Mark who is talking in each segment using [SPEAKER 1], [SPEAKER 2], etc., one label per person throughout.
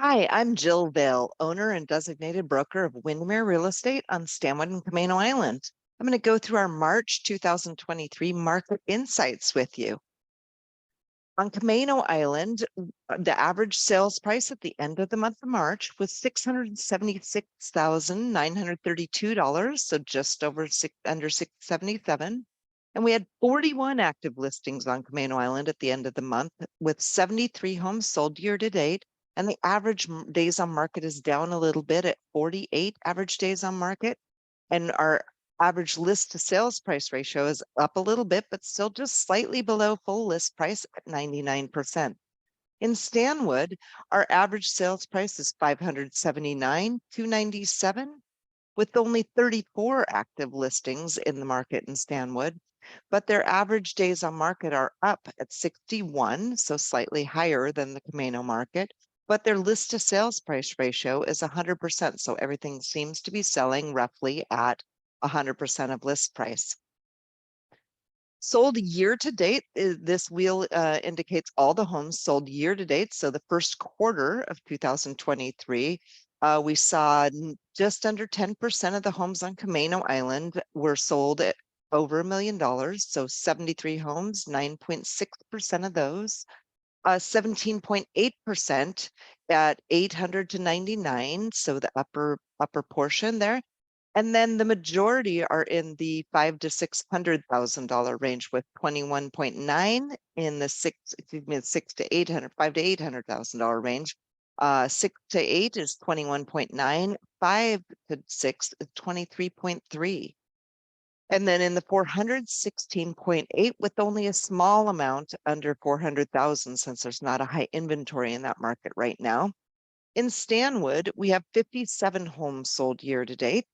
[SPEAKER 1] Hi, I'm Jill Vale, owner and designated broker of Windermere Real Estate on Stanwood and Camano Island. I'm going to go through our March 2023 market insights with you. On Camano Island, the average sales price at the end of the month of March was $676,932, so just under 677. And we had 41 active listings on Camano Island at the end of the month, with 73 homes sold year to date. And the average days on market is down a little bit at 48 average days on market. And our average list to sales price ratio is up a little bit, but still just slightly below full list price at 99%. In Stanwood, our average sales price is $579,297, with only 34 active listings in the market in Stanwood, but their average days on market are up at 61, so slightly higher than the Camano market, but their list to sales price ratio is 100%, so everything seems to be selling roughly at 100% of list price. Sold year to date, this wheel indicates all the homes sold year to date. So the first quarter of 2023, we saw just under 10% of the homes on Camano Island were sold at over $1 million. So 73 homes, 9.6% of those, 17.8% at 800 to 99. So the upper portion there. And then the majority are in the $500,000 to $600,000 range, with 21.9 in the $6 to $800,000 range. 6 to 8 is 21.9, 5 to 6 is 23.3. And then in the 416.8, with only a small amount under 400,000, since there's not a high inventory in that market right now. In Stanwood, we have 57 homes sold year to date,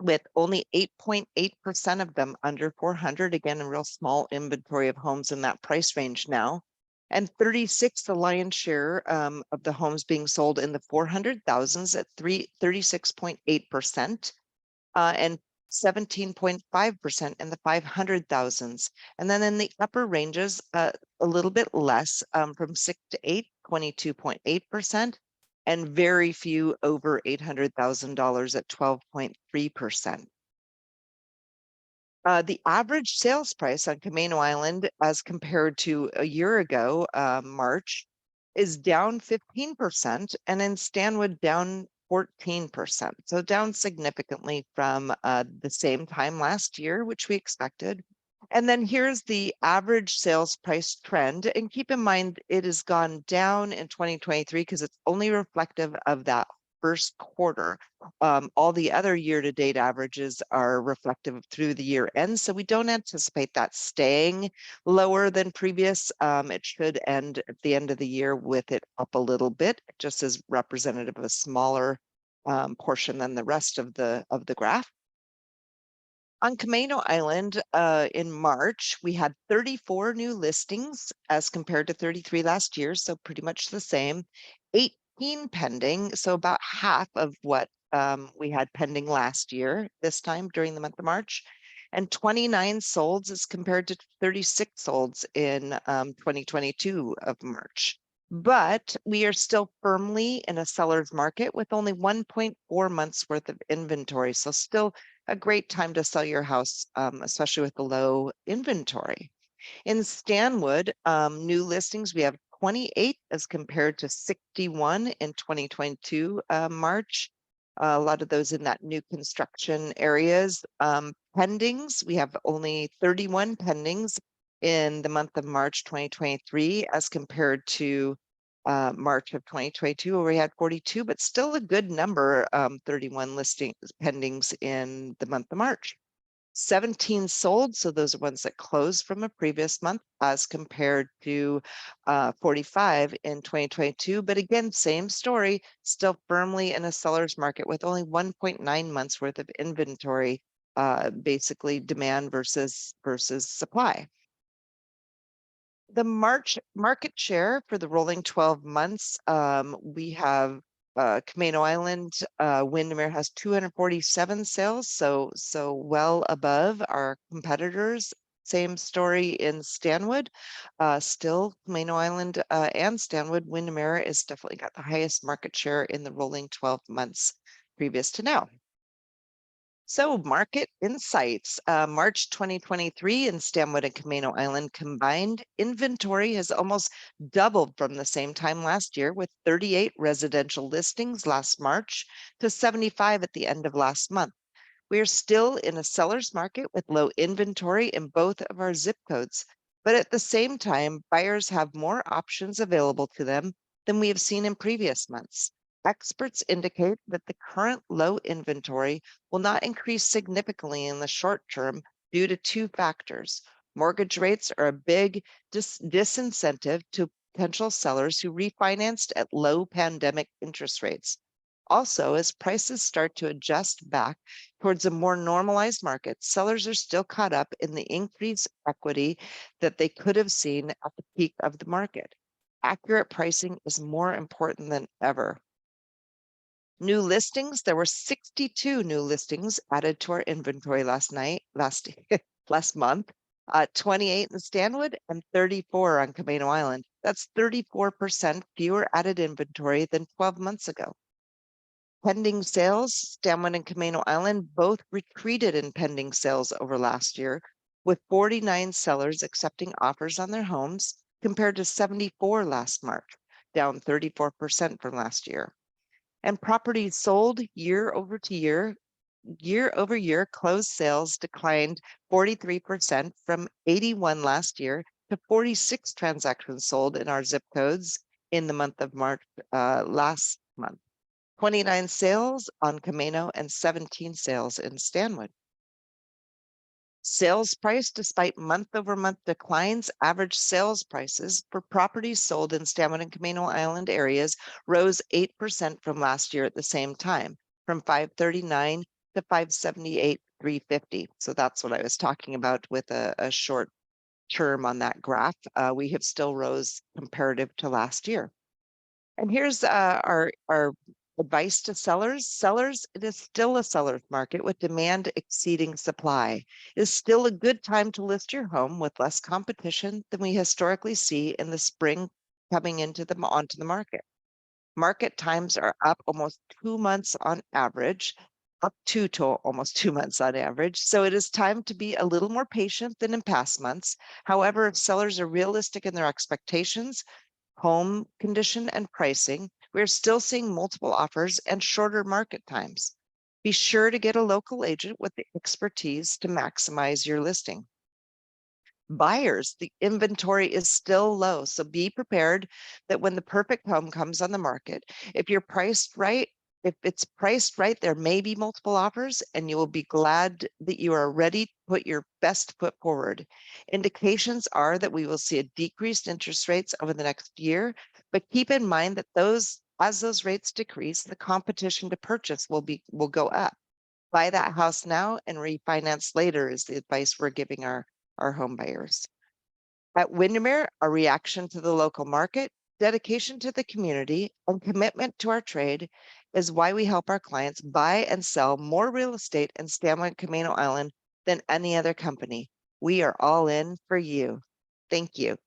[SPEAKER 1] with only 8.8% of them under 400. Again, a real small inventory of homes in that price range now. And 36, the lion's share of the homes being sold in the 400,000s at 36.8%, and 17.5% in the 500,000s. And then in the upper ranges, a little bit less, from 6 to 8, 22.8%. And very few over $800,000 at 12.3%. The average sales price on Camano Island, as compared to a year ago, March, is down 15%, and in Stanwood down 14%. So down significantly from the same time last year, which we expected. And then here's the average sales price trend. And keep in mind, it has gone down in 2023 because it's only reflective of that first quarter. All the other year-to-date averages are reflective through the year end. So we don't anticipate that staying lower than previous. It should end at the end of the year with it up a little bit, just as representative of a smaller portion than the rest of the graph. On Camano Island, in March, we had 34 new listings as compared to 33 last year, so pretty much the same. 18 pending, so about half of what we had pending last year, this time during the month of March. And 29 solds as compared to 36 solds in 2022 of March. But we are still firmly in a seller's market with only 1.4 months worth of inventory, so still a great time to sell your house, especially with the low inventory. In Stanwood, new listings, we have 28 as compared to 61 in 2022 March. A lot of those in that new construction areas. Pendings, we have only 31 pendings in the month of March 2023 as compared to March of 2022, where we had 42, but still a good number, 31 listings pendings in the month of March. 17 sold, so those are ones that closed from a previous month as compared to 45 in 2022. But again, same story, still firmly in a seller's market with only 1.9 months worth of inventory, basically demand versus supply. The March market share for the rolling 12 months, we have Camano Island, Windermere has 247 sales, so well above our competitors. Same story in Stanwood. Still, Camano Island and Stanwood, Windermere is definitely got the highest market share in the rolling 12 months previous to now. So market insights, March 2023 in Stanwood and Camano Island combined inventory has almost doubled from the same time last year, with 38 residential listings last March to 75 at the end of last month. We are still in a seller's market with low inventory in both of our zip codes, but at the same time, buyers have more options available to them than we have seen in previous months. Experts indicate that the current low inventory will not increase significantly in the short term due to two factors. Mortgage rates are a big disincentive to potential sellers who refinanced at low pandemic interest rates. Also, as prices start to adjust back towards a more normalized market, sellers are still caught up in the increased equity that they could have seen at the peak of the market. Accurate pricing is more important than ever. New listings, there were 62 new listings added to our inventory last month, 28 in Stanwood and 34 on Camano Island. That's 34% fewer added inventory than 12 months ago. Pending sales, Stanwood and Camano Island both retreated in pending sales over last year, with 49 sellers accepting offers on their homes compared to 74 last March, down 34% from last year. And properties sold year over year, closed sales declined 43% from 81 last year to 46 transactions sold in our zip codes in the month of March last month. 29 sales on Camano and 17 sales in Stanwood. Sales price, despite month-over-month declines, average sales prices for properties sold in Stanwood and Camano Island areas rose 8% from last year at the same time, from 539 to 578, 350. So that's what I was talking about with a short term on that graph. We have still rose comparative to last year. And here's our advice to sellers. Sellers, it is still a seller's market with demand exceeding supply. It is still a good time to list your home with less competition than we historically see in the spring coming onto the market. Market times are up almost 2 months on average, up to almost 2 months on average. So it is time to be a little more patient than in past months. However, if sellers are realistic in their expectations, home condition and pricing, we're still seeing multiple offers and shorter market times. Be sure to get a local agent with the expertise to maximize your listing. Buyers, the inventory is still low, so be prepared that when the perfect home comes on the market, if it's priced right, there may be multiple offers, and you will be glad that you are ready to put your best foot forward. Indications are that we will see a decreased interest rates over the next year, but keep in mind that as those rates decrease, the competition to purchase will go up. Buy that house now and refinance later is the advice we're giving our home buyers. At Windermere, our reaction to the local market, dedication to the community, and commitment to our trade is why we help our clients buy and sell more real estate in Stanwood and Camano Island than any other company. We are all in for you. Thank you.